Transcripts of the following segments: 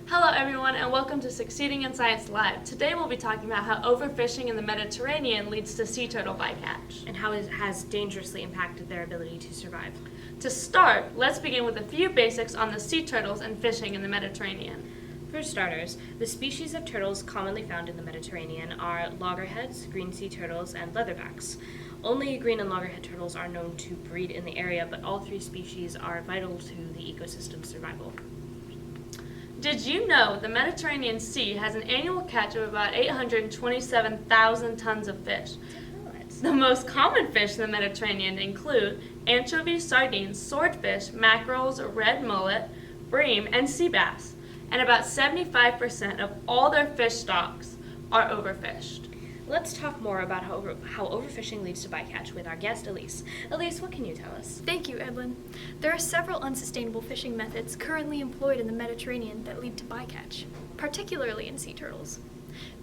Hello everyone and welcome to Succeeding in Science Live. Today we'll be talking about how overfishing in the Mediterranean leads to sea turtle bycatch. And how it has dangerously impacted their ability to survive. To start, let's begin with a few basics on the sea turtles and fishing in the Mediterranean. For starters, the species of turtles commonly found in the Mediterranean are loggerheads, green sea turtles, and leatherbacks. Only green and loggerhead turtles are known to breed in the area, but all three species are vital to the ecosystem's survival. Did you know the Mediterranean Sea has an annual catch of about 827,000 tons of fish? The most common fish in the Mediterranean include anchovies, sardines, swordfish, mackerels, red mullet, bream, and sea bass. And about 75% of all their fish stocks are overfished. Let's talk more about how overfishing leads to bycatch with our guest, Elise. Elise, what can you tell us? Thank you, Edlin. There are several unsustainable fishing methods currently employed in the Mediterranean that lead to bycatch, particularly in sea turtles.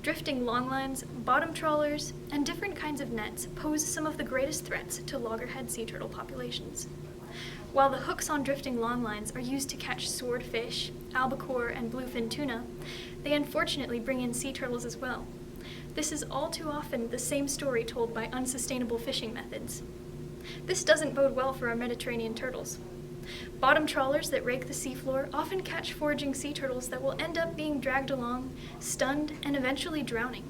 Drifting longlines, bottom trawlers, and different kinds of nets pose some of the greatest threats to loggerhead sea turtle populations. While the hooks on drifting longlines are used to catch swordfish, albacore, and bluefin tuna, they unfortunately bring in sea turtles as well. This is all too often the same story told by unsustainable fishing methods. This doesn't bode well for our Mediterranean turtles. Bottom trawlers that rake the seafloor often catch foraging sea turtles that will end up being dragged along, stunned, and eventually drowning.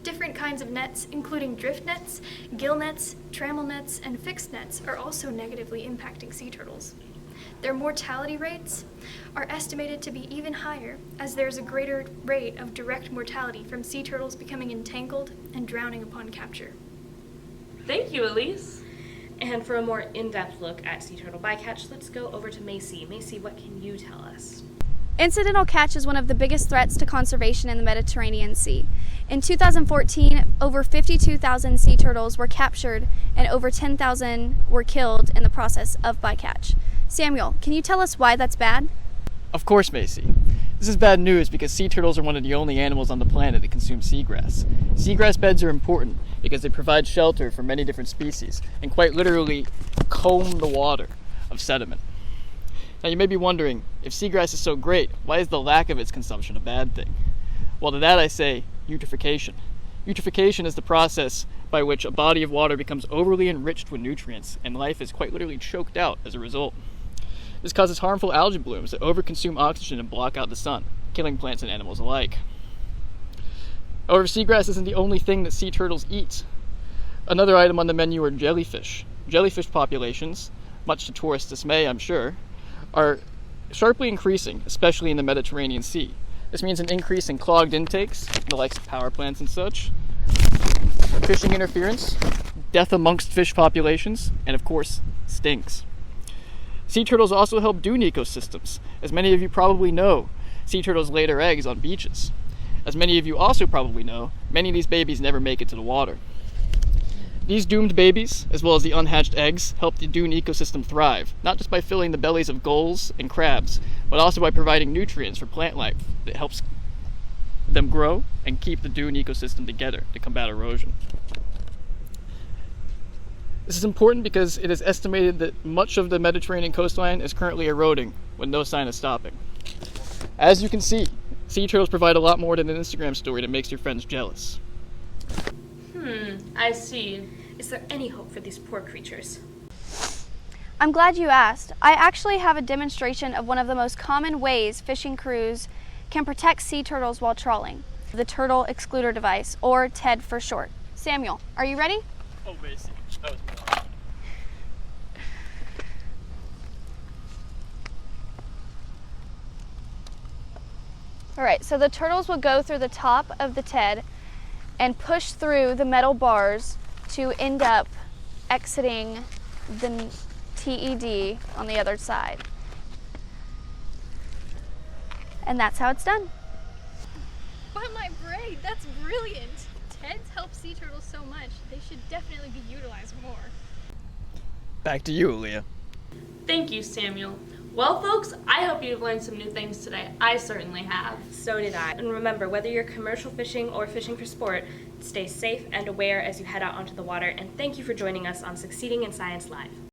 Different kinds of nets, including drift nets, gill nets, trammel nets, and fixed nets, are also negatively impacting sea turtles. Their mortality rates are estimated to be even higher, as there's a greater rate of direct mortality from sea turtles becoming entangled and drowning upon capture. Thank you, Elise. And for a more in-depth look at sea turtle bycatch, let's go over to Macy. Macy, what can you tell us? Incidental catch is one of the biggest threats to conservation in the Mediterranean Sea. In 2014, over 52,000 sea turtles were captured and over 10,000 were killed in the process of bycatch. Samuel, can you tell us why that's bad? Of course, Macy. This is bad news because sea turtles are one of the only animals on the planet that consume seagrass. Seagrass beds are important because they provide shelter for many different species and quite literally comb the water of sediment. Now you may be wondering, if seagrass is so great, why is the lack of its consumption a bad thing? Well, to that I say, eutrophication. Eutrophication is the process by which a body of water becomes overly enriched with nutrients and life is quite literally choked out as a result. This causes harmful algae blooms that overconsume oxygen and block out the sun, killing plants and animals alike. However, seagrass isn't the only thing that sea turtles eat. Another item on the menu are jellyfish. Jellyfish populations, much to tourists' dismay I'm sure, are sharply increasing, especially in the Mediterranean Sea. This means an increase in clogged intakes, the likes of power plants and such, fishing interference, death amongst fish populations, and of course, stinks. Sea turtles also help dune ecosystems. As many of you probably know, sea turtles lay their eggs on beaches. As many of you also probably know, many of these babies never make it to the water. These doomed babies, as well as the unhatched eggs, help the dune ecosystem thrive, not just by filling the bellies of gulls and crabs, but also by providing nutrients for plant life that helps them grow and keep the dune ecosystem together to combat erosion. This is important because it is estimated that much of the Mediterranean coastline is currently eroding with no sign of stopping. As you can see, sea turtles provide a lot more than an Instagram story that makes your friends jealous. I see. Is there any hope for these poor creatures? I'm glad you asked. I actually have a demonstration of one of the most common ways fishing crews can protect sea turtles while trawling, the Turtle Excluder Device, or TED for short. Samuel, are you ready? Oh, Macy, that was All right, so the turtles will go through the top of the TED and push through the metal bars to end up exiting the TED on the other side. And that's how it's done. But my brain, that's brilliant! TEDs help sea turtles so much, they should definitely be utilized more. Back to you, Aaliyah. Thank you, Samuel. Well, folks, I hope you've learned some new things today. I certainly have. So did I. And remember, whether you're commercial fishing or fishing for sport, stay safe and aware as you head out onto the water, and thank you for joining us on Succeeding in Science Live.